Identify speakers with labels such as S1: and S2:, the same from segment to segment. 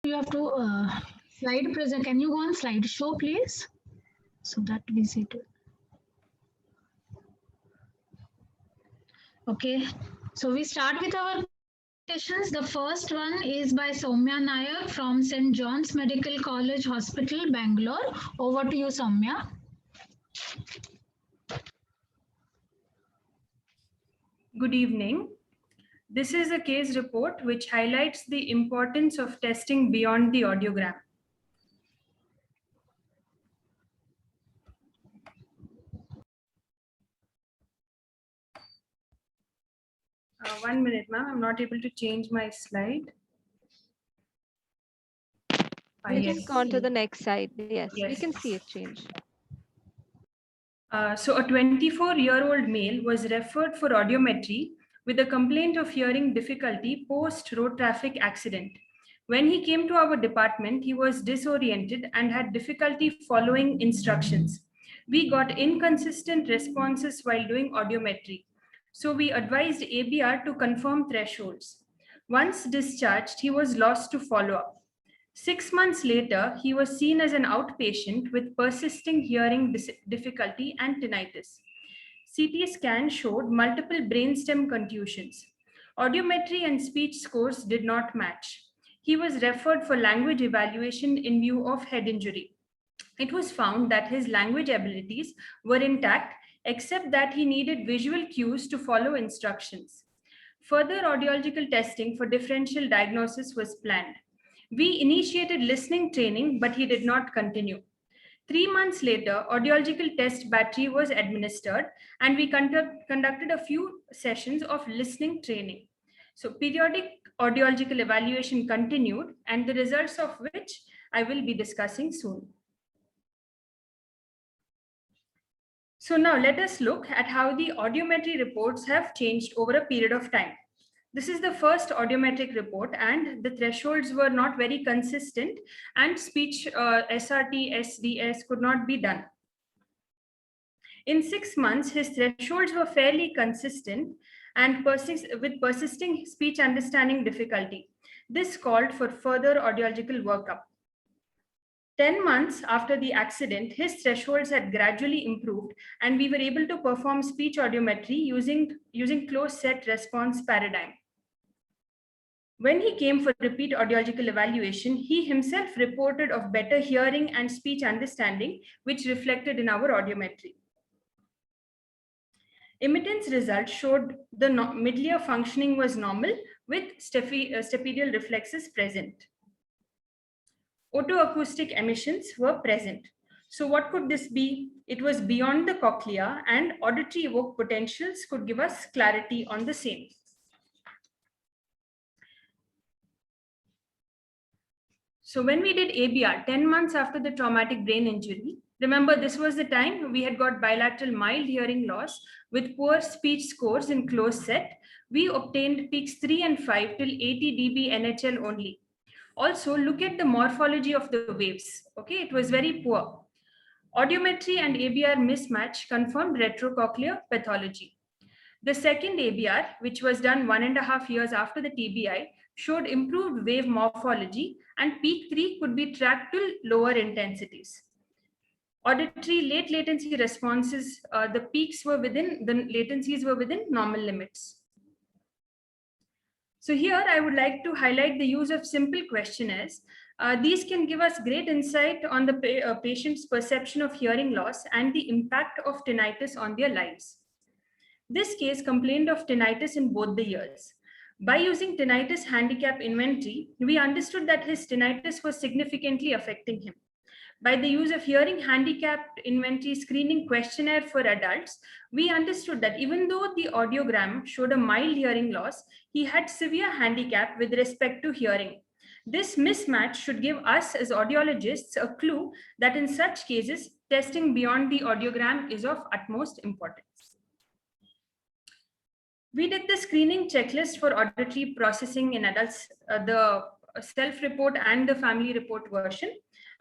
S1: You have to slide present. Can you go on slideshow, please? So that we see too. Okay. So we start with our presentations. The first one is by Soumya Nayak from St. John's Medical College Hospital, Bangalore. Over to you, Soumya.
S2: Good evening. This is a case report which highlights the importance of testing beyond the audiogram. One minute, ma'am. I'm not able to change my slide.
S3: Just go on to the next slide. Yes, we can see it change.
S2: So a 24-year-old male was referred for audiometry with a complaint of hearing difficulty post-road traffic accident. When he came to our department, he was disoriented and had difficulty following instructions. We got inconsistent responses while doing audiometry. So we advised ABR to confirm thresholds. Once discharged, he was lost to follow-up. 6 months later, he was seen as an outpatient with persisting hearing difficulty and tinnitus. CT scan showed multiple brainstem contusions. Audiometry and speech scores did not match. He was referred for language evaluation in view of head injury. It was found that his language abilities were intact, except that he needed visual cues to follow instructions. Further audiological testing for differential diagnosis was planned. We initiated listening training, but he did not continue. 3 months later, audiological test battery was administered, and we conducted a few sessions of listening training. So periodic audiological evaluation continued, and the results of which I will be discussing soon. So now let us look at how the audiometry reports have changed over a period of time. This is the first audiometric report, and the thresholds were not very consistent, and speech SRT, SDS could not be done. In 6 months, his thresholds were fairly consistent and with persisting speech understanding difficulty. This called for further audiological workup. 10 months after the accident, his thresholds had gradually improved, and we were able to perform speech audiometry using closed set response paradigm. When he came for repeat audiological evaluation, he himself reported of better hearing and speech understanding, which reflected in our audiometry. Emittance results showed the mid-ear functioning was normal with stapedial reflexes present. Otoacoustic emissions were present. So what could this be? It was beyond the cochlea, and auditory evoked potentials could give us clarity on the same. So when we did ABR 10 months after the traumatic brain injury, remember this was the time we had got bilateral mild hearing loss with poor speech scores in closed set. We obtained peaks 3 and 5 till 80 dB NHL only. Also, look at the morphology of the waves. Okay, it was very poor. Audiometry and ABR mismatch confirmed retrocochlear pathology. The second ABR, which was done 1.5 years after the TBI, showed improved wave morphology, and peak 3 could be tracked to lower intensities. Auditory late latency responses, the latencies were within normal limits. So here I would like to highlight the use of simple questionnaires. These can give us great insight on the patient's perception of hearing loss and the impact of tinnitus on their lives. This case complained of tinnitus in both the ears. By using tinnitus handicap inventory, we understood that his tinnitus was significantly affecting him. By the use of hearing handicapped inventory screening questionnaire for adults, we understood that even though the audiogram showed a mild hearing loss, he had severe handicap with respect to hearing. This mismatch should give us as audiologists a clue that in such cases, testing beyond the audiogram is of utmost importance. We did the screening checklist for auditory processing in adults, the self-report and the family report version,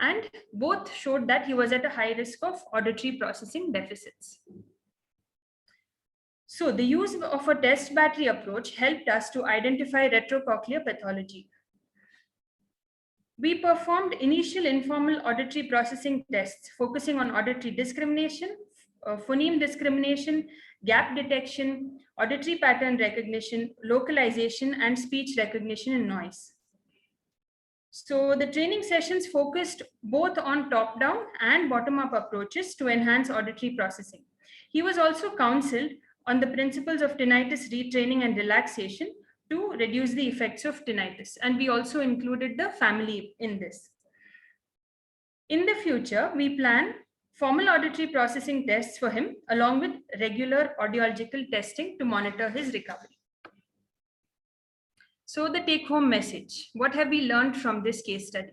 S2: and both showed that he was at a high risk of auditory processing deficits. So the use of a test battery approach helped us to identify retrocochlear pathology. We performed initial informal auditory processing tests focusing on auditory discrimination, phoneme discrimination, gap detection, auditory pattern recognition, localization, and speech recognition in noise. So the training sessions focused both on top-down and bottom-up approaches to enhance auditory processing. He was also counseled on the principles of tinnitus retraining and relaxation to reduce the effects of tinnitus. And we also included the family in this. In the future, we plan formal auditory processing tests for him along with regular audiological testing to monitor his recovery. So the take-home message, what have we learned from this case study?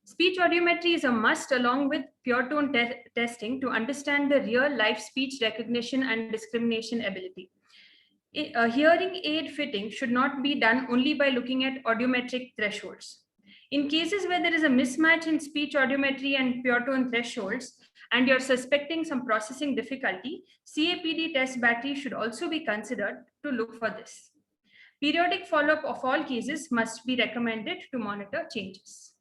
S2: Speech audiometry is a must along with pure tone testing to understand the real life speech recognition and discrimination ability. A hearing aid fitting should not be done only by looking at audiometric thresholds. In cases where there is a mismatch in speech audiometry and pure tone thresholds, and you're suspecting some processing difficulty, CAPD test battery should also be considered to look for this. Periodic follow-up of all cases must be recommended to monitor changes.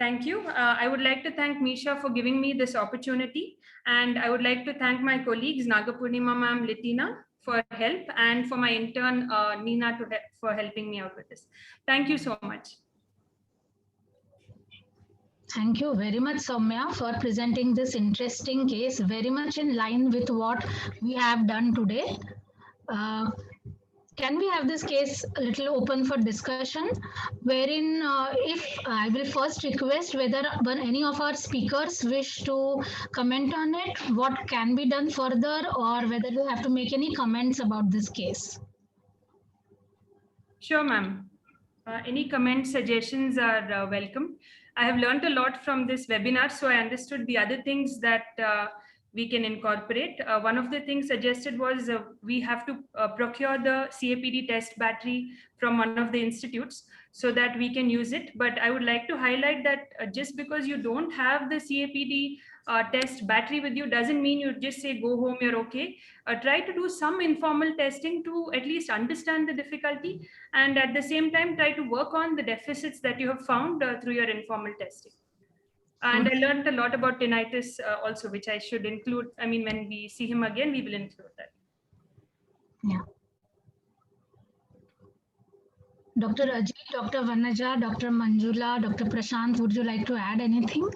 S2: Thank you. I would like to thank Misha for giving me this opportunity. And I would like to thank my colleagues, Nagapurnima ma'am, Litina, for help, and for my intern, Nina, for helping me out with this. Thank you so much.
S1: Thank you very much, Soumya, for presenting this interesting case, very much in line with what we have done today. Can we have this case a little open for discussion, wherein if I will first request whether any of our speakers wish to comment on it, what can be done further, or whether you have to make any comments about this case.
S2: Sure, ma'am. Any comments, suggestions are welcome. I have learned a lot from this webinar, so I understood the other things that we can incorporate. One of the things suggested was we have to procure the CAPD test battery from one of the institutes so that we can use it. But I would like to highlight that just because you don't have the CAPD test battery with you doesn't mean you just say go home, you're okay. Try to do some informal testing to at least understand the difficulty, and at the same time try to work on the deficits that you have found through your informal testing. And I learned a lot about tinnitus also, which I should include. I mean, when we see him again, we will include that.
S1: Yeah. Dr. Ajit, Dr. Vanaja, Dr. Manjula, Dr. Prashant, would you like to add anything?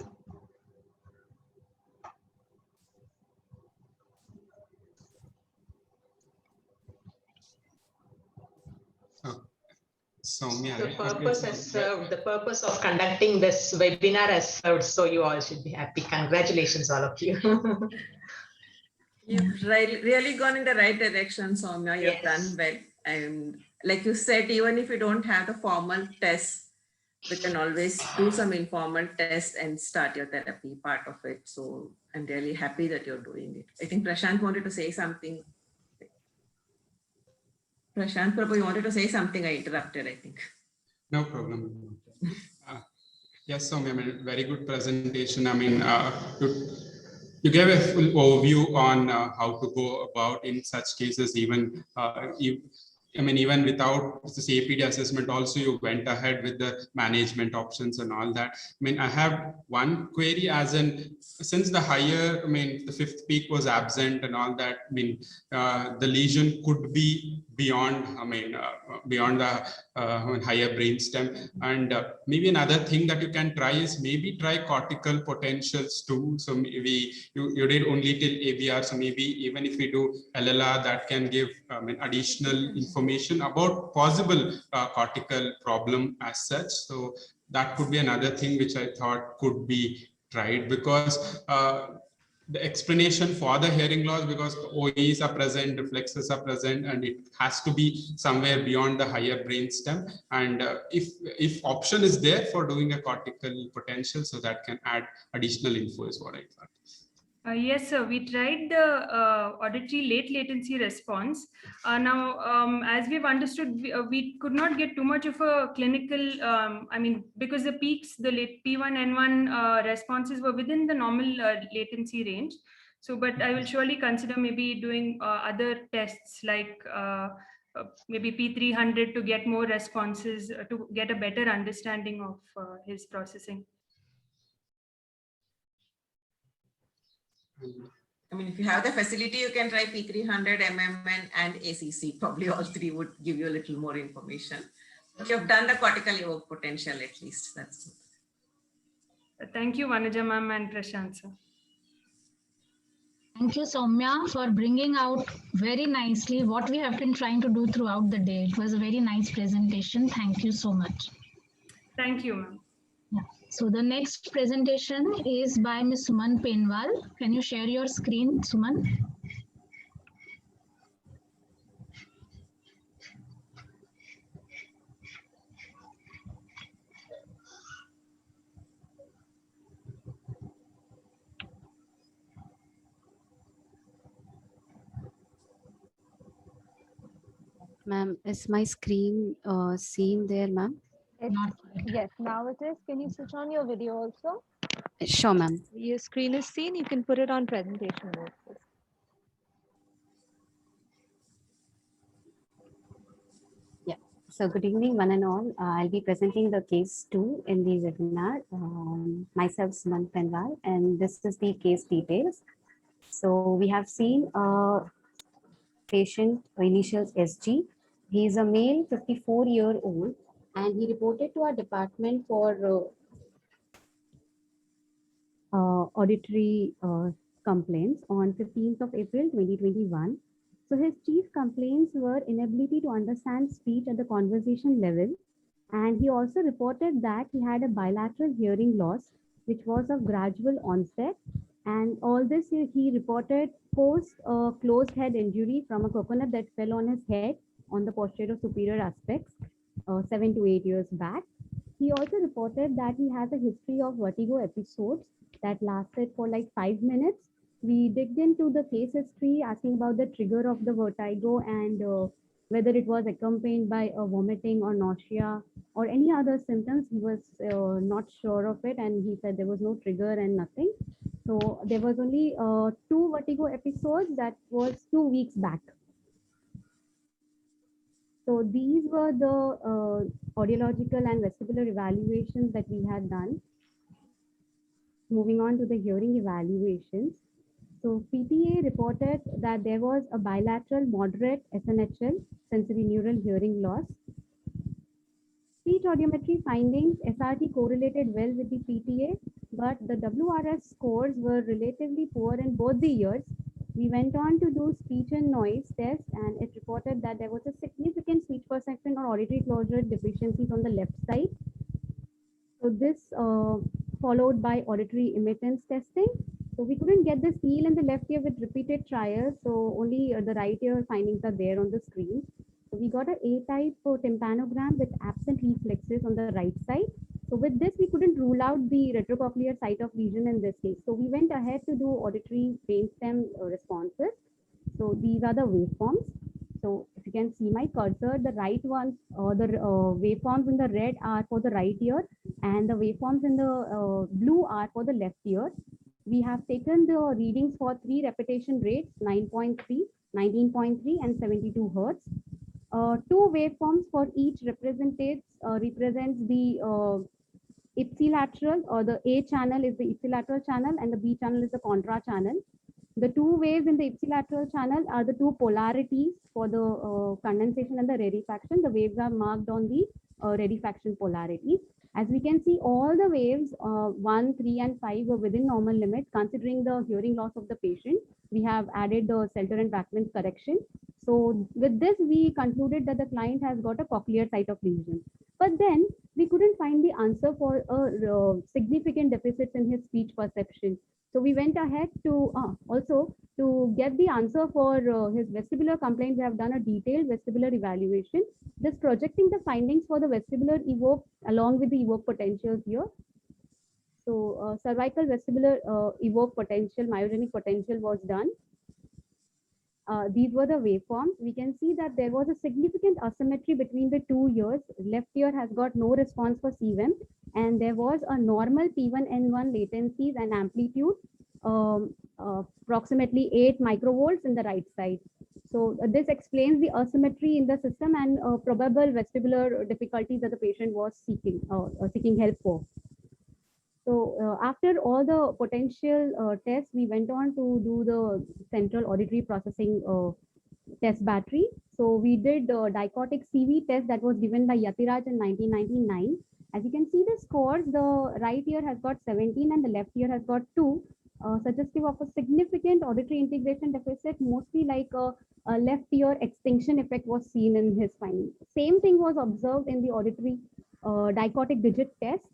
S4: Soumya,
S5: the purpose has served. The purpose of conducting this webinar has served, so you all should be happy. Congratulations, all of you.
S6: You've really gone in the right direction, Soumya. You've done well. And like you said, even if you don't have the formal test, we can always do some informal test and start your therapy part of it. So I'm really happy that you're doing it. I think Prashant wanted to say something. Prashant Prabhu, you wanted to say something. I interrupted, I think.
S4: No problem. Yes, Soumya, I mean, very good presentation. I mean, you gave a full overview on how to go about in such cases, even even without the CAPD assessment, also you went ahead with the management options and all that. I mean, I have one query, as in, since the higher, the fifth peak was absent and all that, the lesion could be beyond, beyond the higher brainstem. And maybe another thing that you can try is maybe try cortical potentials too. So maybe you did only till AVR. So maybe even if we do LLR, that can give additional information about possible cortical problem as such. So that could be another thing which I thought could be tried, because the explanation for the hearing loss, because OEs are present, reflexes are present, and it has to be somewhere beyond the higher brainstem. And if option is there for doing a cortical potential, so that can add additional info is what I thought.
S2: Yes, sir. We tried the auditory late latency response. Now, as we've understood, we could not get too much of a clinical, because the peaks, the late P1, N1 responses were within the normal latency range. So, but I will surely consider maybe doing other tests like maybe P300 to get more responses, to get a better understanding of his processing.
S6: I mean, if you have the facility, you can try P300, MMN, and ACC. Probably all three would give you a little more information. But you've done the cortical evoked potential at least. That's good.
S2: Thank you, Vanuja ma'am and Prashant sir.
S1: Thank you, Soumya, for bringing out very nicely what we have been trying to do throughout the day. It was a very nice presentation. Thank you so much.
S2: Thank you, ma'am.
S1: Yeah. So the next presentation is by Ms. Suman Penwal. Can you share your screen, Suman?
S7: Ma'am, is my screen seen there, ma'am?
S1: Not
S3: Yes, now it is. Can you switch on your video also?
S7: Sure, ma'am.
S3: Your screen is seen. You can put it on presentation mode. Please.
S7: Yeah. So good evening, one and all. I'll be presenting the case 2 in the webinar. Myself, Suman Penwal, and this is the case details. So we have seen a patient, initials SG. He is a male, 54-year-old, and he reported to our department for auditory complaints on 15th of April 2021. So his chief complaints were inability to understand speech at the conversation level, and he also reported that he had a bilateral hearing loss, which was of gradual onset, and all this he reported post closed head injury from a coconut that fell on his head on the posterior superior aspects 7 to 8 years back. He also reported that he has a history of vertigo episodes that lasted for like 5 minutes. We digged into the case history, asking about the trigger of the vertigo and whether it was accompanied by a vomiting or nausea or any other symptoms. He was not sure of it, and he said there was no trigger and nothing. So there was only 2 vertigo episodes that was 2 weeks back. So these were the audiological and vestibular evaluations that we had done. Moving on to the hearing evaluations. So PTA reported that there was a bilateral moderate SNHL, sensory neural hearing loss. Speech audiometry findings, SRT correlated well with the PTA, but the WRS scores were relatively poor in both the ears. We went on to do speech and noise test, and it reported that there was a significant speech perception or auditory closure deficiencies on the left side. So this followed by auditory emittance testing. So we couldn't get the seal in the left ear with repeated trials, so only the right ear findings are there on the screen. So we got an A-type tympanogram with absent reflexes on the right side. So with this, we couldn't rule out the retrocochlear site of lesion in this case. So we went ahead to do auditory brainstem responses. So these are the waveforms. So if you can see my cursor, the right ones, the waveforms in the red are for the right ear, and the waveforms in the blue are for the left ear. We have taken the readings for 3 repetition rates, 9.3, 19.3, and 72 Hertz. 2 waveforms for each represents the ipsilateral, or the A channel is the ipsilateral channel and the B channel is the contra channel. The 2 waves in the ipsilateral channel are the 2 polarities for the condensation and the rarefaction. The waves are marked on the rarefaction polarities. As we can see, all the waves 1, 3, and 5 were within normal limits, considering the hearing loss of the patient. We have added the Selter and Bachman's correction. So with this, we concluded that the client has got a cochlear site of lesion. But then we couldn't find the answer for a significant deficits in his speech perception. So we went ahead to also to get the answer for his vestibular complaint. We have done a detailed vestibular evaluation, just projecting the findings for the vestibular evoke along with the evoke potentials here. So cervical vestibular evoke potential, myogenic potential was done. These were the waveforms. We can see that there was a significant asymmetry between the 2 ears. Left ear has got no response for CVEM, and there was a normal P1N1 latencies and amplitude, approximately 8 microvolts in the right side. So this explains the asymmetry in the system and probable vestibular difficulties that the patient was seeking help for. So after all the potential tests, we went on to do the central auditory processing test battery. So we did dichotic CV test that was given by Yatiraj in 1999. As you can see the scores, the right ear has got 17 and the left ear has got 2, suggestive of a significant auditory integration deficit, mostly like a left ear extinction effect was seen in his finding. Same thing was observed in the auditory dichotic digit test.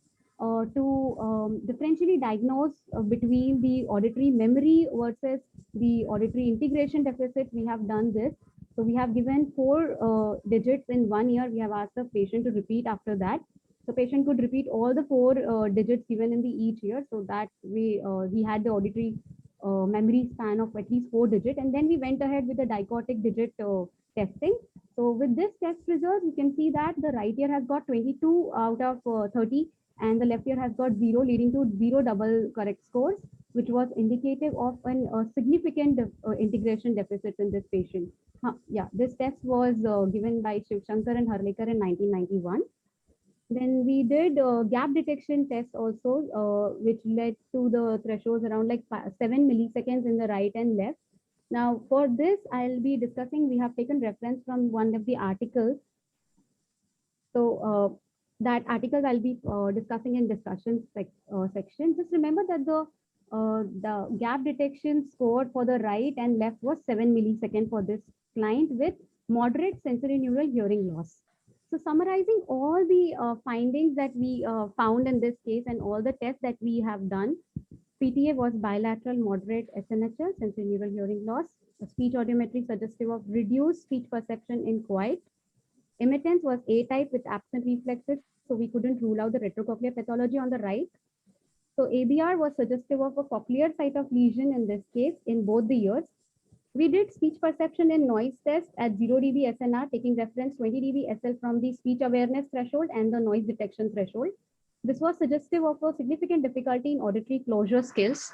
S7: To differentially diagnose between the auditory memory versus the auditory integration deficit, we have done this. So we have given 4 digits in 1 year. We have asked the patient to repeat after that. The patient could repeat all the 4 digits given in the each year. So that we had the auditory memory span of at least 4 digits. And then we went ahead with the dichotic digit testing. So with this test result, you can see that the right ear has got 22 out of 30 and the left ear has got 0, leading to 0 double correct scores, which was indicative of a significant integration deficit in this patient. Yeah, this test was given by Shivshankar and Harlekar in 1991. Then we did gap detection test also, which led to the thresholds around like 7 milliseconds in the right and left. Now for this, I'll be discussing, we have taken reference from one of the articles. So that articles I'll be discussing in discussion section. Just remember that the gap detection score for the right and left was 7 milliseconds for this client with moderate sensorineural hearing loss. So summarizing all the findings that we found in this case and all the tests that we have done, PTA was bilateral moderate SNHL, sensorineural hearing loss, a speech audiometry suggestive of reduced speech perception in quiet. Emittance was A-type with absent reflexes, so we couldn't rule out the retrocochlear pathology on the right. So ABR was suggestive of a cochlear site of lesion in this case in both the ears. We did speech perception and noise test at 0 dB SNR, taking reference 20 dB SL from the speech awareness threshold and the noise detection threshold. This was suggestive of a significant difficulty in auditory closure skills.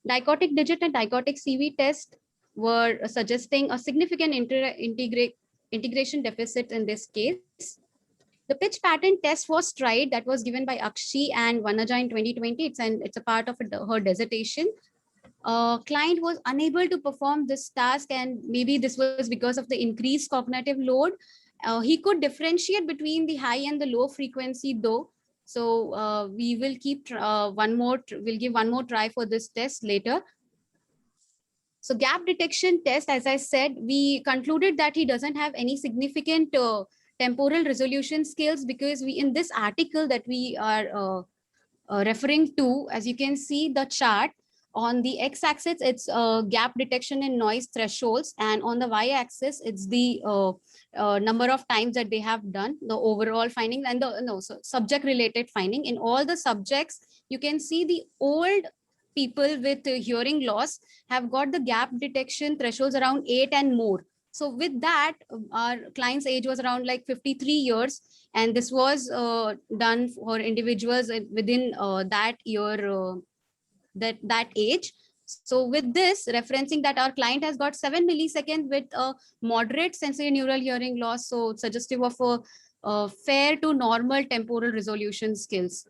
S7: Dichotic digit and dichotic CV test were suggesting a significant integration deficit in this case. The pitch pattern test was tried, that was given by Akshi and Vanaja in 2020. It's a part of her dissertation. Client was unable to perform this task, and maybe this was because of the increased cognitive load. He could differentiate between the high and the low frequency though. So we will keep we'll give one more try for this test later. So gap detection test, as I said, we concluded that he doesn't have any significant temporal resolution skills, because we, in this article that we are referring to, as you can see the chart, on the x-axis, it's gap detection and noise thresholds, and on the y-axis, it's the number of times that they have done, the overall finding, and the subject-related finding. In all the subjects, you can see the old people with hearing loss have got the gap detection thresholds around 8 and more. So with that, our client's age was around like 53 years, and this was done for individuals within that year, that age. So with this, referencing that our client has got 7 milliseconds with a moderate sensorineural hearing loss, so suggestive of a fair to normal temporal resolution skills.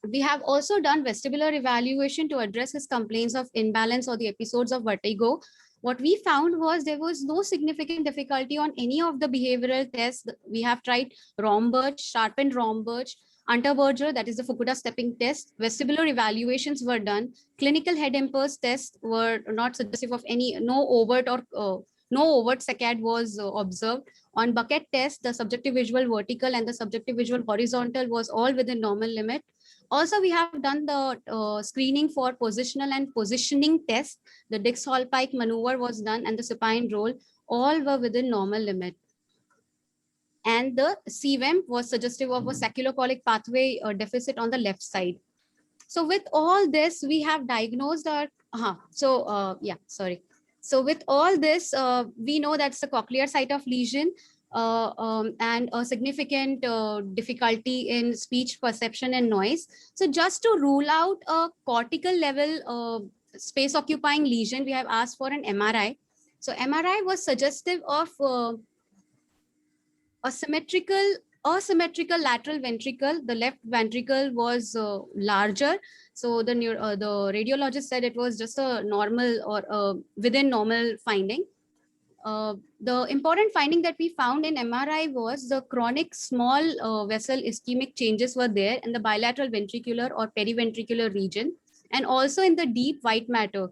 S7: We have also done vestibular evaluation to address his complaints of imbalance or the episodes of vertigo. What we found was there was no significant difficulty on any of the behavioral tests. We have tried Romberg, sharpened Romberg, Unterberger, that is the Fukuda stepping test. Vestibular evaluations were done. Clinical head impulse tests were not suggestive of no overt saccade was observed. On bucket test, the subjective visual vertical and the subjective visual horizontal was all within normal limit. Also, we have done the screening for positional and positioning test. The Dix-Hallpike maneuver was done and the supine roll, all were within normal limit. And the CVEM was suggestive of a sacculocolic pathway deficit on the left side. So with all this, we have diagnosed our, So with all this, we know that's the cochlear site of lesion and a significant difficulty in speech perception and noise. So just to rule out a cortical level
S8: space occupying lesion, we have asked for an MRI. So MRI was suggestive of asymmetrical lateral ventricle. The left ventricle was larger. So the radiologist said it was just a normal or within normal finding. The important finding that we found in MRI was the chronic small vessel ischemic changes were there in the bilateral ventricular or periventricular region, and also in the deep white matter.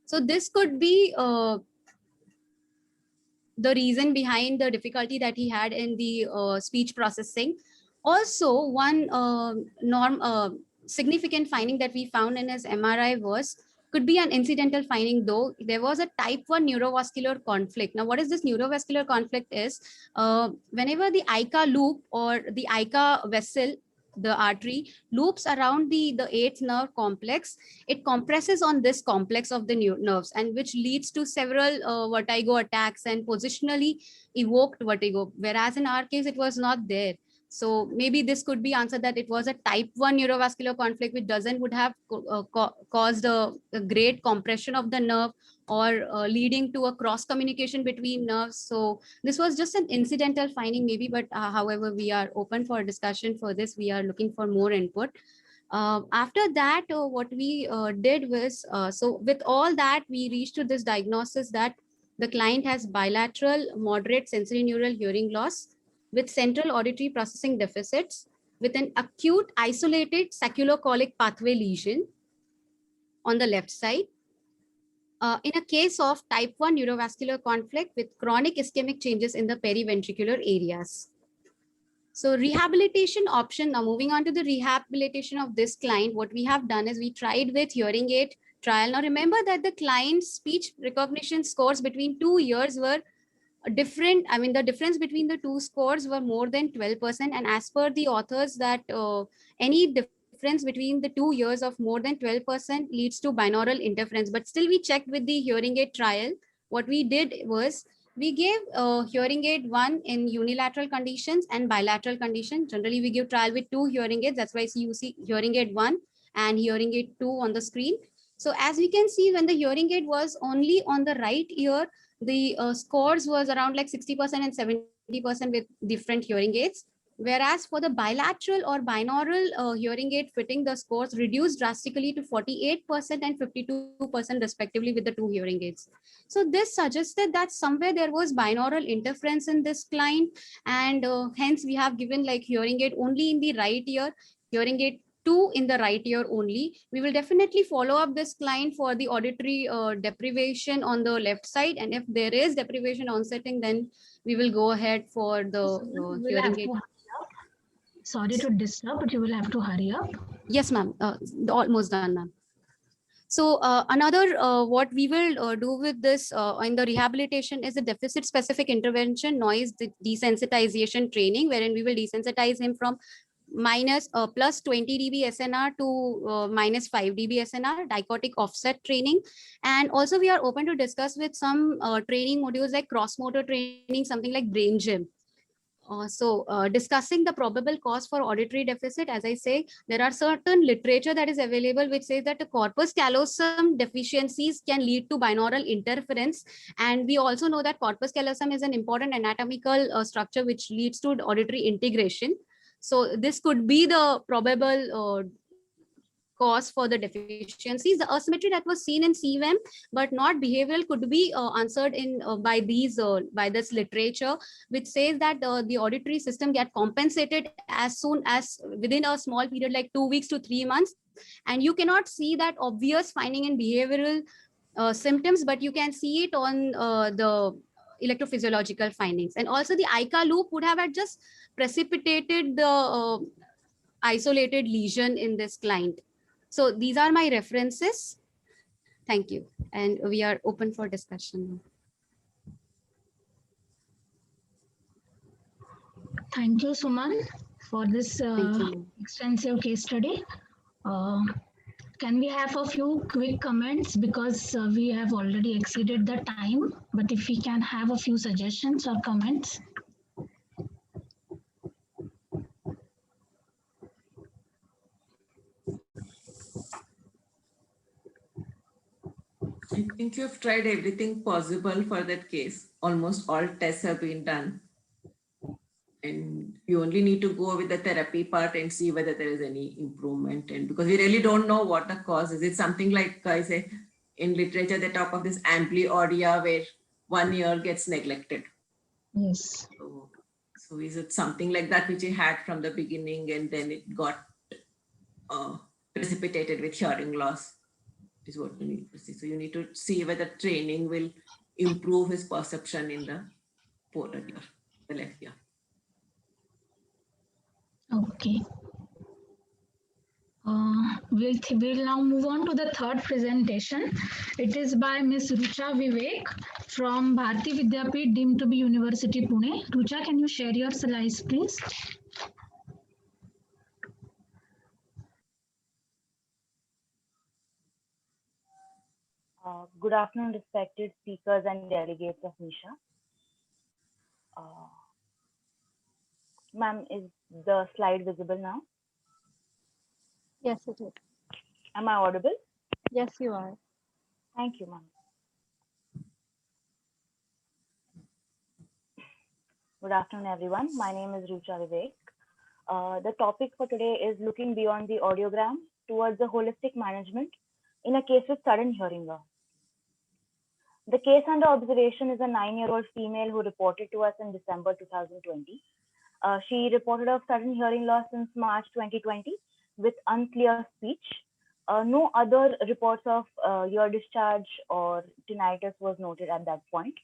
S8: So this could be the reason behind the difficulty that he had in the speech processing. Also, one significant finding that we found in his MRI could be an incidental finding, though. There was a type 1 neurovascular conflict. Now, what is this neurovascular conflict is, whenever the ICA loop or the ICA vessel, the artery, loops around the 8th nerve complex, it compresses on this complex of the nerves, and which leads to several vertigo attacks and positionally evoked vertigo, whereas in our case, it was not there. So maybe this could be answered that it was a type 1 neurovascular conflict, which would have caused a great compression of the nerve or leading to a cross communication between nerves. So this was just an incidental finding maybe, but however, we are open for discussion for this. We are looking for more input. After that, what we did was, so with all that, we reached to this diagnosis that the client has bilateral moderate sensory neural hearing loss with central auditory processing deficits with an acute isolated sacculocolic pathway lesion on the left side. In a case of type 1 neurovascular conflict with chronic ischemic changes in the periventricular areas. So rehabilitation option, now moving on to the rehabilitation of this client, what we have done is we tried with hearing aid trial. Now remember that the client's speech recognition scores between 2 years were different. I mean, the difference between the two scores were more than 12%. And as per the authors, that any difference between the 2 years of more than 12% leads to binaural interference. But still, we checked with the hearing aid trial. What we did was we gave hearing aid 1 in unilateral conditions and bilateral conditions. Generally, we give trial with 2 hearing aids. That's why you see hearing aid 1 and hearing aid 2 on the screen. So as we can see, when the hearing aid was only on the right ear, the scores was around like 60% and 70% with different hearing aids. Whereas for the bilateral or binaural hearing aid fitting, the scores reduced drastically to 48% and 52% respectively with the 2 hearing aids. So this suggested that somewhere there was binaural interference in this client, and hence we have given like hearing aid only in the right ear, hearing aid 2 in the right ear only. We will definitely follow up this client for the auditory deprivation on the left side, and if there is deprivation onsetting, then we will go ahead for the hearing aid.
S1: Sorry to disturb, but you will have to hurry up.
S8: Yes, ma'am. Almost done, ma'am. So another what we will do with this in the rehabilitation is a deficit specific intervention noise desensitization training, wherein we will desensitize him from plus 20 dB SNR to minus 5 dB SNR, dichotic offset training. And also we are open to discuss with some training modules like cross motor training, something like brain gym. Discussing the probable cause for auditory deficit, as I say, there are certain literature that is available which says that the corpus callosum deficiencies can lead to binaural interference. And we also know that corpus callosum is an important anatomical structure which leads to auditory integration. So this could be the probable cause for the deficiencies. The asymmetry that was seen in CVM but not behavioral could be answered in by this literature, which says that the auditory system get compensated as soon as within a small period like 2 weeks to 3 months, and you cannot see that obvious finding in behavioral symptoms, but you can see it on the electrophysiological findings. And also the ICA loop would have just precipitated the isolated lesion in this client. So these are my references. Thank you. And we are open for discussion.
S1: Thank you, Suman, for this extensive case study. Can we have a few quick comments, because we have already exceeded the time, but if we can have a few suggestions or comments.
S6: I think you've tried everything possible for that case. Almost all tests have been done. And you only need to go with the therapy part and see whether there is any improvement. And because we really don't know what the cause is. It's something like I say in literature, they talk of this amblyopia where one ear gets neglected.
S1: Yes.
S6: So is it something like that which he had from the beginning and then it got precipitated with hearing loss is what you need to see. So you need to see whether training will improve his perception in the portal ear, the left ear.
S1: Okay. We'll now move on to the third presentation. It is by Ms. Rucha Vivek from Bharati Vidyapeeth, deemed to be University Pune. Rucha, can you share your slides, please?
S9: Good afternoon, respected speakers and delegates of NISHA. Ma'am, is the slide visible now?
S3: Yes, it is.
S9: Am I audible?
S3: Yes, you are.
S9: Thank you, ma'am. Good afternoon, everyone. My name is Rucha Vivek. The topic for today is looking beyond the audiogram towards the holistic management in a case with sudden hearing loss. The case under observation is a 9-year-old female who reported to us in December 2020. She reported of sudden hearing loss since March 2020 with unclear speech. No other reports of ear discharge or tinnitus was noted at that point.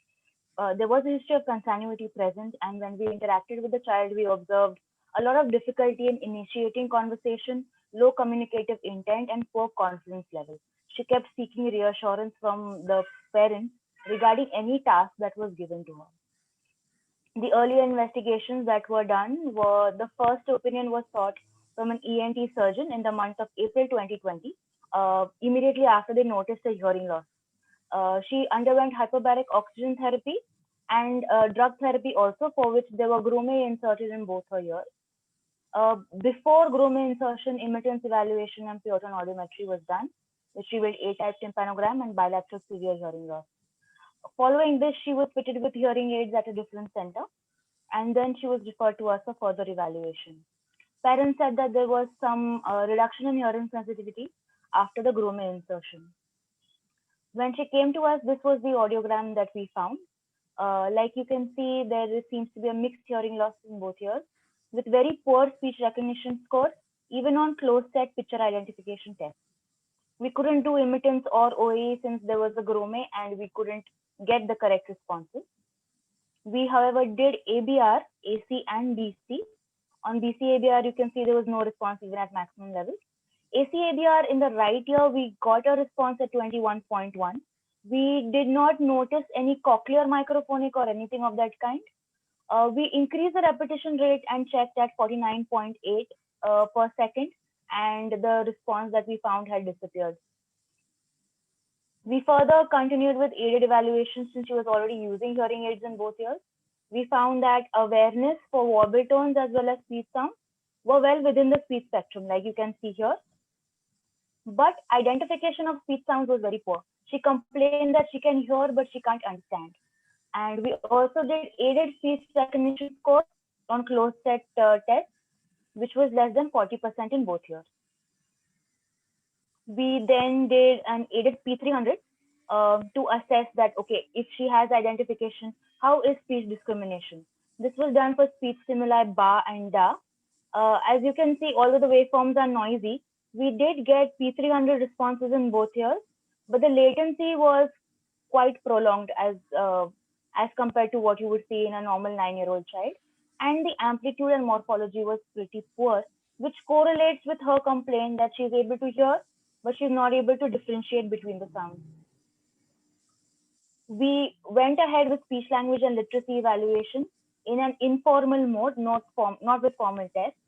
S9: There was a history of consanguinity present, and when we interacted with the child, we observed a lot of difficulty in initiating conversation, low communicative intent, and poor confidence level. She kept seeking reassurance from the parents regarding any task that was given to her. The earlier investigations that were done were, the first opinion was sought from an ENT surgeon in the month of April 2020, immediately after they noticed a hearing loss. She underwent hyperbaric oxygen therapy and drug therapy also, for which there were Grommet inserted in both her ears. Before Grommet insertion, emittance evaluation and Peotron audiometry was done, which revealed A-type tympanogram and bilateral severe hearing loss. Following this, she was fitted with hearing aids at a different center, and then she was referred to us for further evaluation. Parents said that there was some reduction in hearing sensitivity after the Grommet insertion. When she came to us, this was the audiogram that we found. Like you can see, there seems to be a mixed hearing loss in both ears with very poor speech recognition scores, even on closed set picture identification tests. We couldn't do emittance or OAE since there was a Grommet and we couldn't get the correct responses. We, however, did ABR, AC and BC. On BC ABR, you can see there was no response even at maximum levels. AC ABR in the right ear, we got a response at 21.1. We did not notice any cochlear microphonic or anything of that kind. We increased the repetition rate and checked at 49.8 per second, and the response that we found had disappeared. We further continued with aided evaluation since she was already using hearing aids in both ears. We found that awareness for warble tones as well as speech sounds were well within the speech spectrum, like you can see here. But identification of speech sounds was very poor. She complained that she can hear, but she can't understand. And we also did aided speech recognition score on closed set tests, which was less than 40% in both ears. We then did an aided P300 to assess that, okay, if she has identification, how is speech discrimination? This was done for speech stimuli ba and da. As you can see, although the waveforms are noisy, we did get P300 responses in both ears, but the latency was quite prolonged as compared to what you would see in a normal 9-year-old child. And the amplitude and morphology was pretty poor, which correlates with her complaint that she's able to hear, but she's not able to differentiate between the sounds. We went ahead with speech language and literacy evaluation in an informal mode, not with formal tests.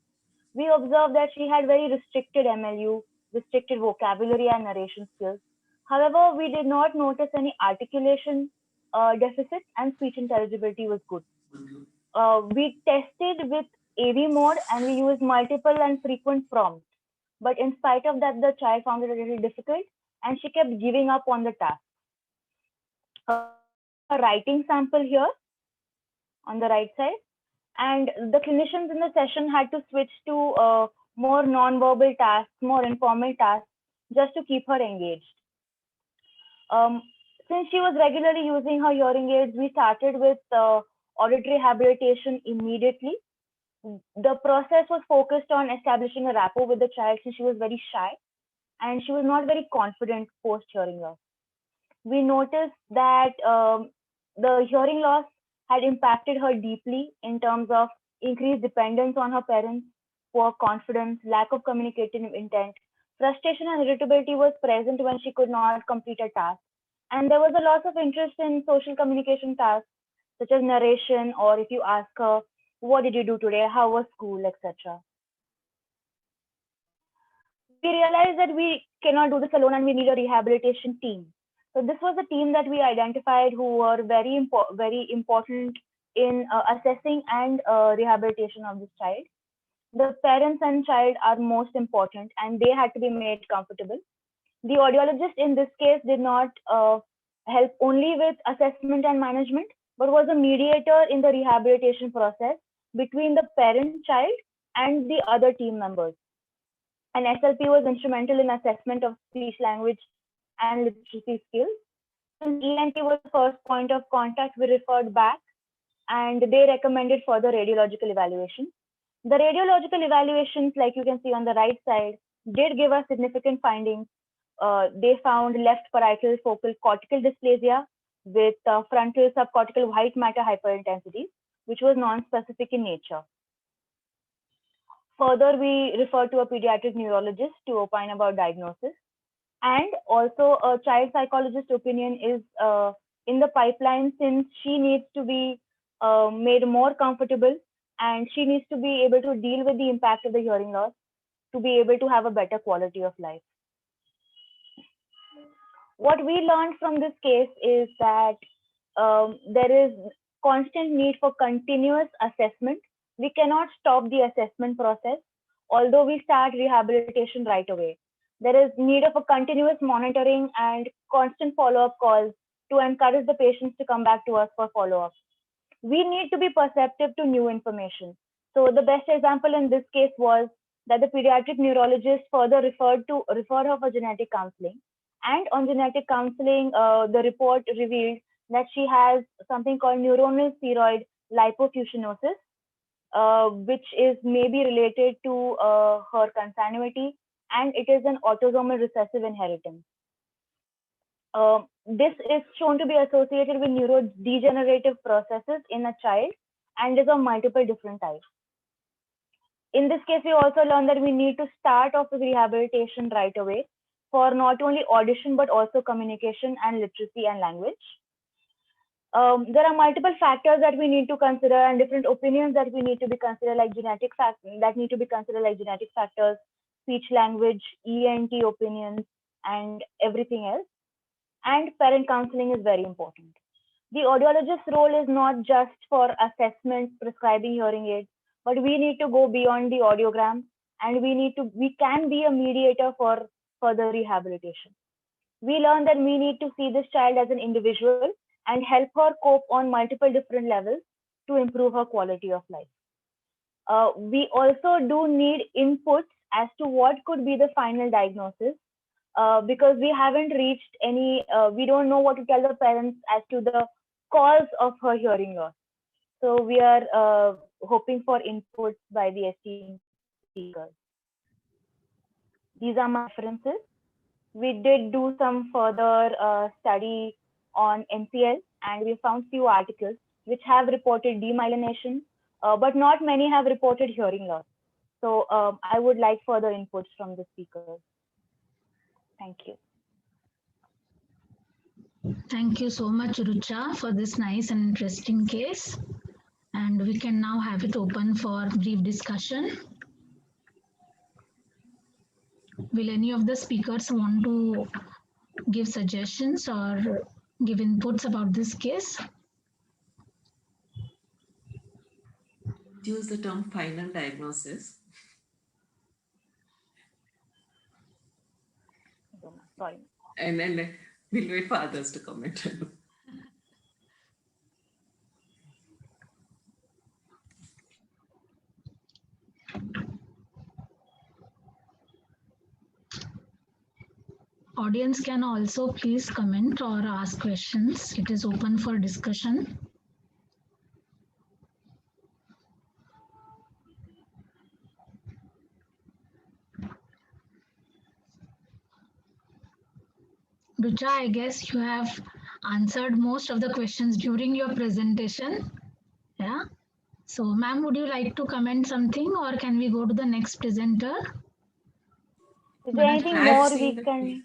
S9: We observed that she had very restricted MLU, restricted vocabulary and narration skills. However, we did not notice any articulation deficit, and speech intelligibility was good. We tested with AV mode and we used multiple and frequent prompts. But in spite of that, the child found it a little difficult and she kept giving up on the task. a writing sample here on the right side. And the clinicians in the session had to switch to more non-verbal tasks, more informal tasks, just to keep her engaged. Since she was regularly using her hearing aids, we started with auditory rehabilitation immediately. The process was focused on establishing a rapport with the child since she was very shy and she was not very confident post hearing loss. We noticed that the hearing loss had impacted her deeply in terms of increased dependence on her parents, poor confidence, lack of communicative intent. Frustration and irritability was present when she could not complete a task. And there was a loss of interest in social communication tasks, such as narration, or if you ask her, what did you do today? How was school, etc. We realized that we cannot do this alone and we need a rehabilitation team. So this was a team that we identified who were very important in assessing and rehabilitation of this child. The parents and child are most important and they had to be made comfortable. The audiologist in this case did not help only with assessment and management, but was a mediator in the rehabilitation process between the parent, child, and the other team members. And SLP was instrumental in assessment of speech, language, and literacy skills. Since ENT was the first point of contact, we referred back and they recommended further radiological evaluation. The radiological evaluations, like you can see on the right side, did give us significant findings. They found left parietal focal cortical dysplasia with frontal subcortical white matter hyperintensity, which was non-specific in nature. Further, we referred to a pediatric neurologist to opine about diagnosis. And also a child psychologist opinion is in the pipeline since she needs to be made more comfortable and she needs to be able to deal with the impact of the hearing loss to be able to have a better quality of life. What we learned from this case is that there is constant need for continuous assessment. We cannot stop the assessment process, although we start rehabilitation right away. There is need of a continuous monitoring and constant follow-up calls to encourage the patients to come back to us for follow-up. We need to be perceptive to new information. So the best example in this case was that the pediatric neurologist further referred her for genetic counseling. And on genetic counseling, the report revealed that she has something called neuronal spheroid lipofuscinosis, which is maybe related to her consanguinity, and it is an autosomal recessive inheritance. This is shown to be associated with neurodegenerative processes in a child and is of multiple different types. In this case, we also learned that we need to start off with rehabilitation right away for not only audition, but also communication and literacy and language. There are multiple factors that we need to consider and different opinions that we need to be considered, like genetic factors, speech language, ENT opinions, and everything else. And parent counseling is very important. The audiologist's role is not just for assessment, prescribing hearing aids, but we need to go beyond the audiogram and we can be a mediator for further rehabilitation. We learned that we need to see this child as an individual and help her cope on multiple different levels to improve her quality of life. We also do need inputs as to what could be the final diagnosis, because we haven't reached any, we don't know what to tell the parents as to the cause of her hearing loss. So we are hoping for inputs by the esteemed speakers. These are my references. We did do some further study on MCL, and we found few articles which have reported demyelination, but not many have reported hearing loss. So I would like further inputs from the speakers. Thank you.
S1: Thank you so much, Rucha, for this nice and interesting case. And we can now have it open for brief discussion. Will any of the speakers want to give suggestions or give inputs about this case?
S6: Use the term final diagnosis.
S9: Sorry.
S6: And then we'll wait for others to comment.
S1: Audience can also please comment or ask questions. It is open for discussion. Rucha, I guess you have answered most of the questions during your presentation. Yeah. So, ma'am, would you like to comment something or can we go to the next presenter?
S9: Is there anything more we can?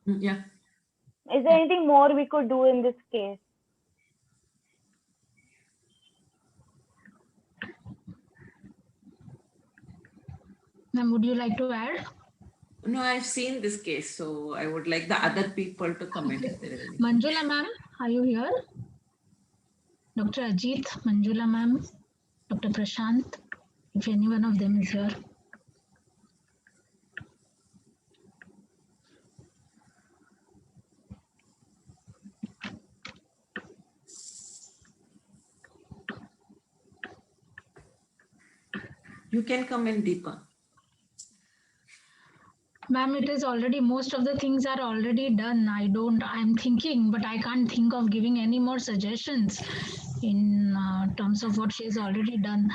S6: Yeah.
S9: Is there anything more we could do in this case?
S1: Ma'am, would you like to add?
S6: No, I've seen this case, so I would like the other people to comment. If there is any.
S1: Manjula ma'am, are you here? Dr. Ajit, Manjula ma'am, Dr. Prashant, if any one of them is here.
S6: You can comment, Deepa.
S1: Ma'am, it is already, most of the things are already done. I'm thinking, but I can't think of giving any more suggestions in terms of what she has already done.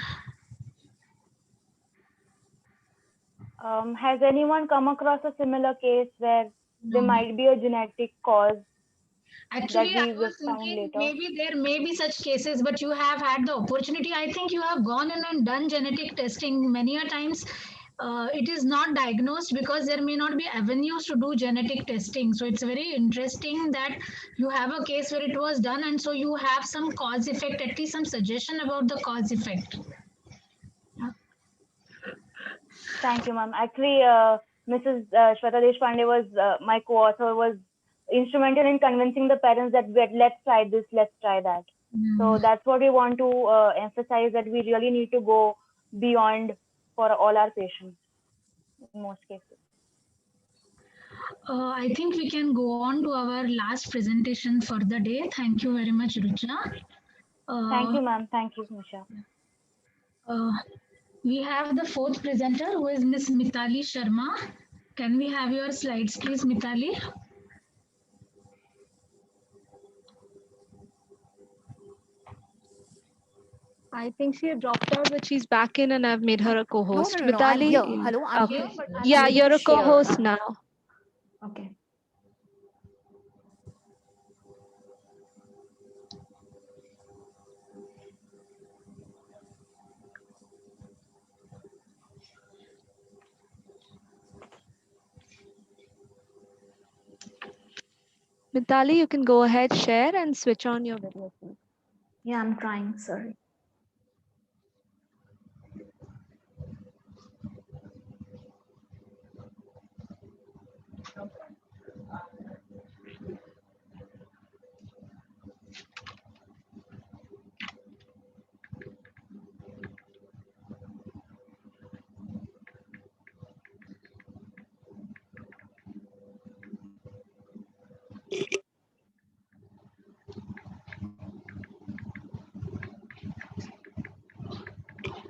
S9: Has anyone come across a similar case where there might be a genetic cause?
S1: Actually,
S9: that
S1: I
S9: we will
S1: was
S9: find
S1: thinking
S9: later?
S1: maybe there may be such cases, but you have had the opportunity. I think you have gone in and done genetic testing many a times. It is not diagnosed because there may not be avenues to do genetic testing. So it's very interesting that you have a case where it was done, and so you have some cause effect, at least some suggestion about the cause effect.
S9: Thank you, ma'am. Actually, Mrs. Shweta Deshpande was my co-author, was instrumental in convincing the parents that let's try this, let's try that. So that's what we want to emphasize, that we really need to go beyond for all our patients in most cases.
S1: I think we can go on to our last presentation for the day. Thank you very much, Rucha.
S9: Thank you, ma'am. Thank you, Nisha.
S1: We have the fourth presenter, who is Miss Mitali Sharma. Can we have your slides, please, Mitali?
S3: I think she had dropped out, but she's back in, and I've made her a co-host.
S10: No, I'm
S3: Mitali,
S10: here. Hello, I'm
S3: okay.
S10: here, but I'm
S3: Yeah,
S10: able
S3: you're
S10: to
S3: a co-host
S10: share.
S3: now.
S10: Okay.
S3: Mitali, you can go ahead, share, and switch on your video, please.
S10: Yeah, I'm trying. Sorry.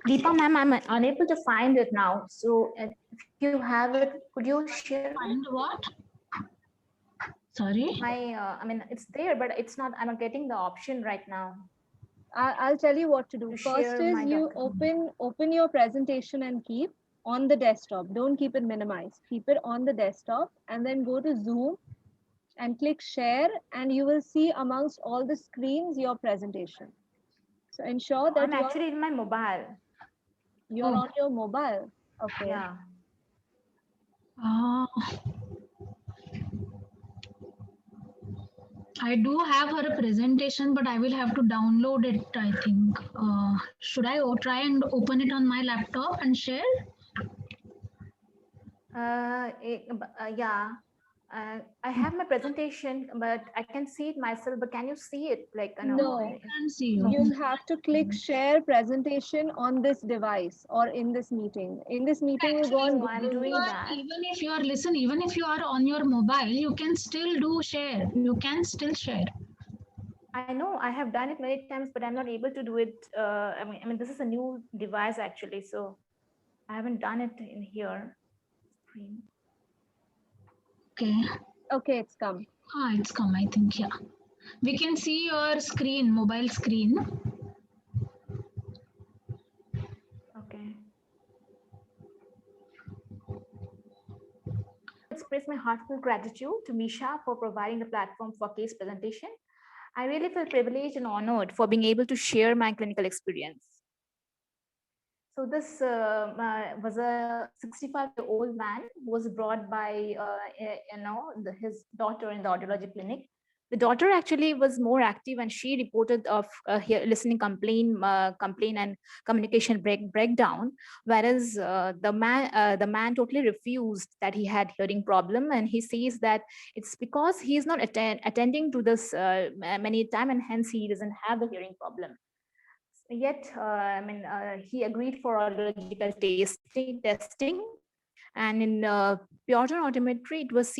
S10: Deepa ma'am, I'm unable to find it now. So if you have it, could you share?
S1: Find what? Sorry?
S10: I mean, it's there, but it's not, I'm not getting the option right now.
S3: I'll tell you what to do. First
S10: share
S3: is
S10: my
S3: you open your presentation and keep on the desktop. Don't keep it minimized. Keep it on the desktop and then go to Zoom and click share, and you will see amongst all the screens your presentation. So ensure that
S10: I'm actually in my mobile.
S3: You're on your mobile. Okay.
S10: Yeah.
S1: I do have her presentation, but I will have to download it, I think. Should I try and open it on my laptop and share?
S10: Yeah. I have my presentation, but I can see it myself. But can you see it? Like,
S3: No,
S1: I can't see you.
S3: You'll have to click share presentation on this device or in this meeting. In this meeting, we'll go on.
S10: I'm doing that.
S1: Even if you are even if you are on your mobile, you can still do share. You can still share.
S10: I know I have done it many times, but I'm not able to do it. I mean, this is a new device actually, so I haven't done it in here. Screen.
S1: Okay.
S3: Okay, it's come.
S1: It's come, I think, yeah. We can see your screen, mobile screen.
S10: Okay. Express my heartfelt gratitude to Misha for providing the platform for case presentation. I really feel privileged and honored for being able to share my clinical experience. So this was a 65-year-old man who was brought by, his daughter in the audiology clinic. The daughter actually was more active, and she reported of listening complaint and communication breakdown, whereas the man totally refused that he had hearing problem, and he says that it's because he is not attending to this many time, and hence he doesn't have the hearing problem. Yet, he agreed for audiological testing, and in Puritan audiometry, it was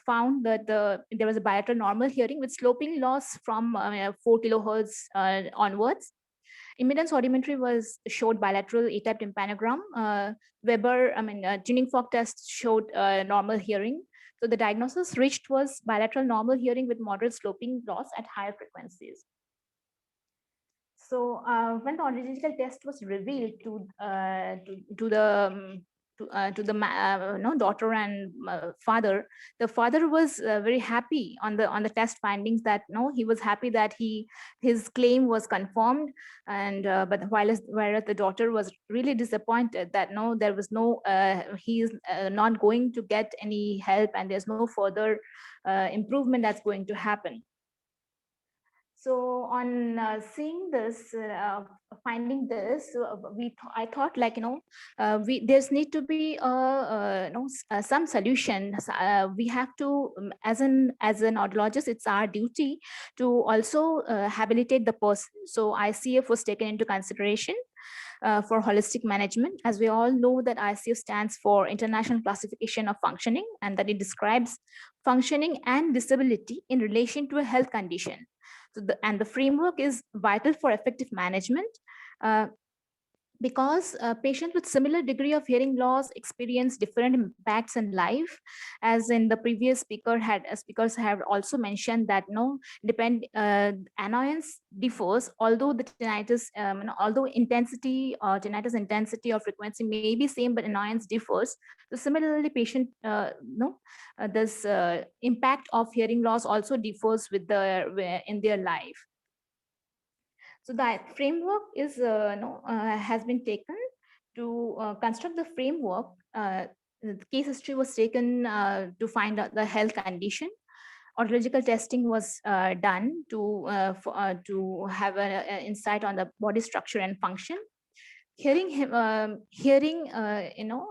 S10: found that there was a bilateral normal hearing with sloping loss from 4 kilohertz onwards. Impedance audiometry showed bilateral A-type tympanogram. Weber, tuning fork test showed normal hearing. So the diagnosis reached was bilateral normal hearing with moderate sloping loss at higher frequencies. So when the audiological test was revealed to the daughter and father, the father was very happy on the test findings, that he was happy that his claim was confirmed, and but whereas the daughter was really disappointed that there was he is not going to get any help, and there's no further improvement that's going to happen. So on seeing this, finding this, I thought, like, there's need to be some solution. We have to, as an audiologist, it's our duty to also habilitate the person. So ICF was taken into consideration for holistic management. As we all know that ICF stands for International Classification of Functioning, and that it describes functioning and disability in relation to a health condition. So the framework is vital for effective management because patients with similar degree of hearing loss experience different impacts in life. As in the previous speakers have also mentioned that annoyance differs, although the tinnitus, although tinnitus intensity or frequency may be same, but annoyance differs. So similarly, patient this impact of hearing loss also differs with in their life. So that framework is has been taken to construct the framework. The case history was taken to find out the health condition. Audiological testing was done to have an insight on the body structure and function. Hearing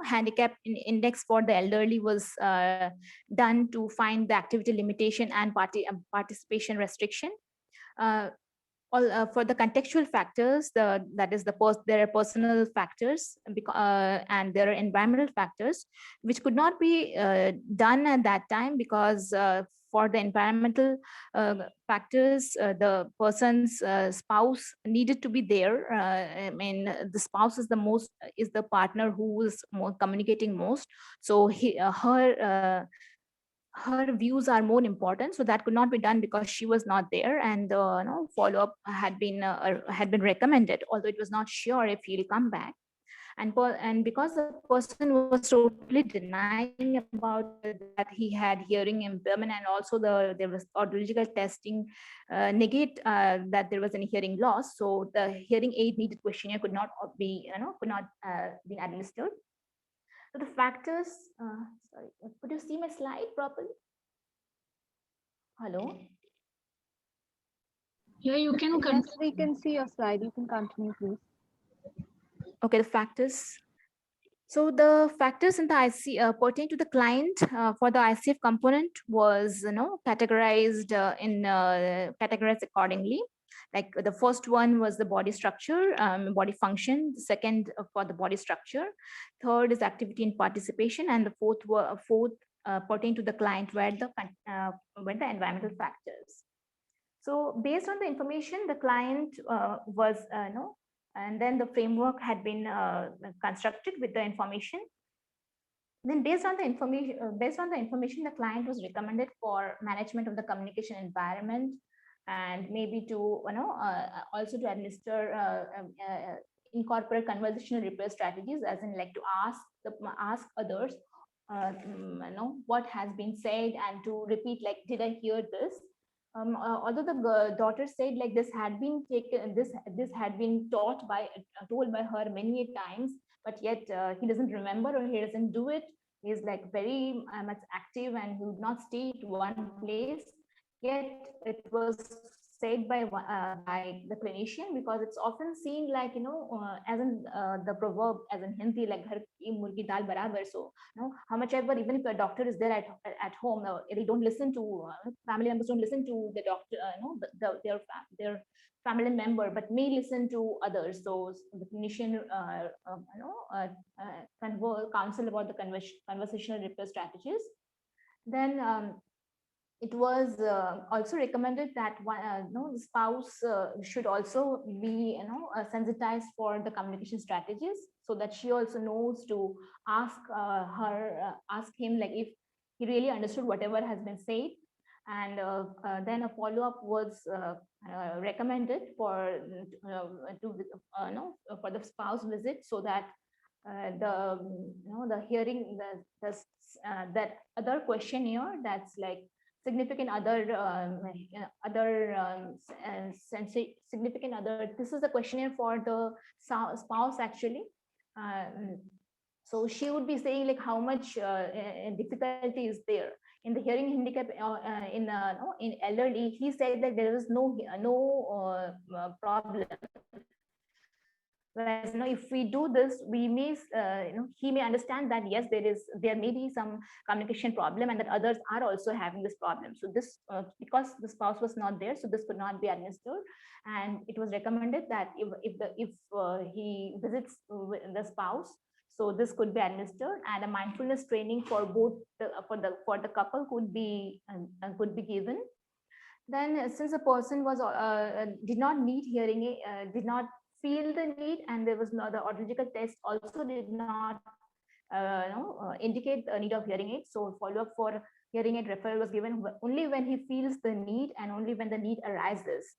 S10: handicap index for the elderly was done to find the activity limitation and participation restriction. For the contextual factors, there are personal factors and there are environmental factors which could not be done at that time, because for the environmental factors, the person's spouse needed to be there. The spouse is the partner who is more communicating most, so her views are more important, so that could not be done because she was not there, and follow-up had been recommended, although it was not sure if he'll come back. And because the person was totally denying about that he had hearing impairment, and also there was audiological testing negate that there was any hearing loss, so the hearing aid needed questionnaire could not be administered. So the factors, sorry, could you see my slide properly? Hello?
S1: Yeah, you can
S3: continue. Yes, we can see your slide. You can continue, please.
S10: Okay, the factors. So the factors in the IC pertain to the client for the ICF component was categorized categorized accordingly. Like the first one was the body structure, body function. The second for the body structure. Third is activity and participation, and the fourth pertain to the client were the environmental factors. So based on the information, the client was and then the framework had been constructed with the information. Then based on the information, the client was recommended for management of the communication environment, and maybe to also to administer incorporate conversational repair strategies, as in like to ask others what has been said, and to repeat like, did I hear this? Although the daughter said like this had been taken, this had been told by her many times, but yet he doesn't remember, or he doesn't do it. He's like very much active, and he would not stay at one place. Yet it was said by the clinician, because it's often seen like, as in the proverb, as in Hindi, like "Ghar ki murgi dal barabar." So, how much ever, even if a doctor is there at home, they don't listen to family members, don't listen to the doctor, their family member, but may listen to others. So the clinician, counsel about the conversational repair strategies. Then it was also recommended that the spouse should also be sensitized for the communication strategies, so that she also knows to ask him like if he really understood whatever has been said. And then a follow-up was recommended for for the spouse visit, so that the hearing that other questionnaire, that's like significant other significant other, this is a questionnaire for the spouse actually. So she would be saying like how much difficulty is there in the hearing handicap in elderly. He said that there is no problem. Whereas, if we do this, we may, he may understand that yes, there may be some communication problem, and that others are also having this problem. So this, because the spouse was not there, so this could not be administered. And it was recommended that if he visits the spouse, so this could be administered, and a mindfulness training for both for the couple could be given. Then, since the person was did not need hearing aid, did not feel the need, and there was no, the audiological test also did not indicate the need of hearing aid. So follow-up for hearing aid referral was given only when he feels the need, and only when the need arises.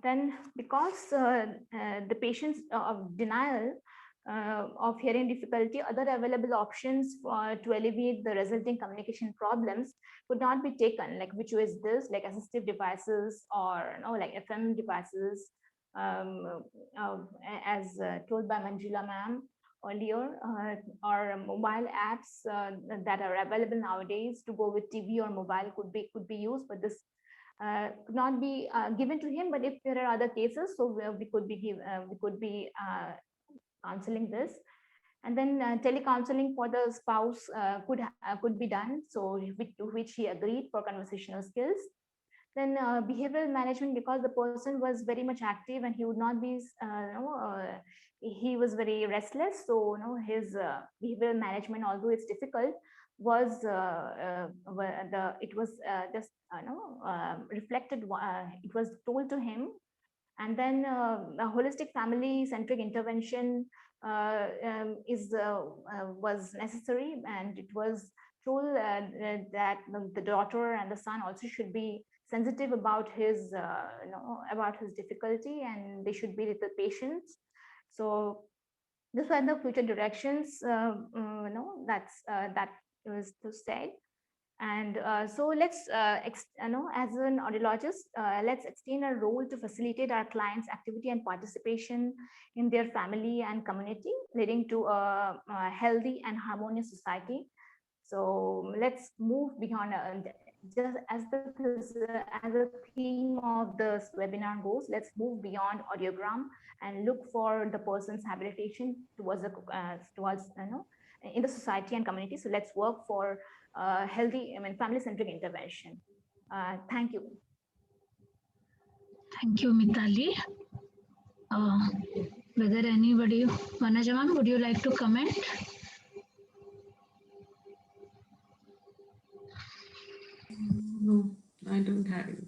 S10: Then, because the patient's of denial of hearing difficulty, other available options to alleviate the resulting communication problems could not be taken, like which was this, like assistive devices, or like FM devices, as told by Manjula ma'am earlier, or mobile apps that are available nowadays to go with TV or mobile could be used, but this could not be given to him. But if there are other cases, so we could be counseling this. And then telecounseling for the spouse could be done, so to which he agreed for conversational skills. Then behavioral management, because the person was very much active, and he would not be he was very restless, so his behavioral management, although it's difficult, was it was just reflected, it was told to him. And then a holistic family-centric intervention was necessary, and it was told that the daughter and the son also should be sensitive about his difficulty, and they should be with the patients. So these were the future directions. That was to say. And so let's, as an audiologist, let's extend our role to facilitate our clients' activity and participation in their family and community, leading to a healthy and harmonious society. So let's move beyond, just as the theme of this webinar goes, let's move beyond audiogram and look for the person's habilitation towards in the society and community. So let's work for healthy, family-centric intervention. Thank you.
S1: Thank you, Mitali. Whether anybody, Vanaja ma'am, would you like to comment?
S6: No, I don't have anything.